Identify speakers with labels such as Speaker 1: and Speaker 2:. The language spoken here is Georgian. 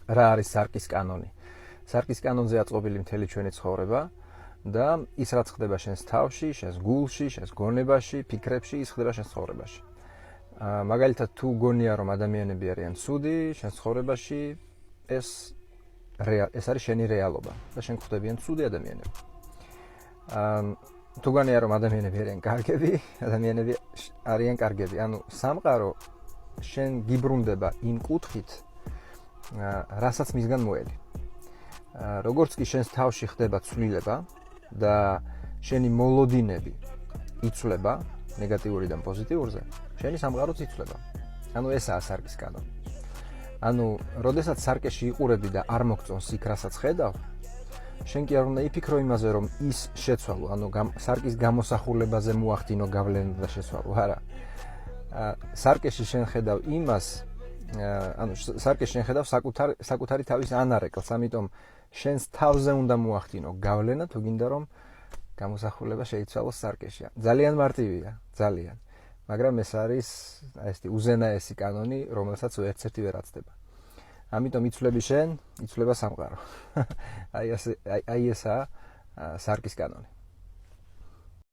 Speaker 1: რა არის სარკის კანონი? სარკის კანონზე აწყობილი მთელი ჩვენი ცხოვრება და ის რაც ხდება შენს თავში, შენს გულში, შენს გონებაში, ფიქრებში, ის ხდება შენს ცხოვრებაში. მაგალითად თუ გონია რომ ადამიანები არიან ცუდი, შენს ცხოვრებაში ეს არის შენი რეალობა და შენ ხვდებიან ცუდი ადამიანები. თუ გონია რომ ადამიანები არიან კარგები, ადამიანები არიან კარგები. ანუ სამყარო შენ გიბრუნდება იმ კუთხით, რასაც მისგან მოელი. როგორც კი შენს თავში ხდება ცვლილება და შენი მოლოდინები იცვლება ნეგატიურიდან პოზიტიურზე, შენი სამყაროც იცვლება. ანუ ესაა სარკის კანონი. ანუ, როდესაც სარკეში იყურები და არ მოგწონს იქ, რასაც ხედავ, შენ კი არ უნდა იფიქრო იმაზე, რომ ის შეცვალო, ანუ სარკის გამოსახულებაზე მოახდინო გავლენა და შეცვალო, არა. სარკეში შენ ხედავ იმას, ანუ სარკეში შენ ხედავ საკუთარი თავის ანარეკლს, ამიტომ შენს თავზე უნდა მოახდინო გავლენა, თუ გინდა რომ გამოსახულება შეიცვალოს სარკეში. ძალიან მარტივია, ძალიან. მაგრამ ეს არის ესეთი უზენაესი კანონი, რომელსაც ერთ-ერთი ვერ აცდება. ამიტომ იცვლები შენ, იცვლება სამყარო. აი ესაა სარკის კანონი.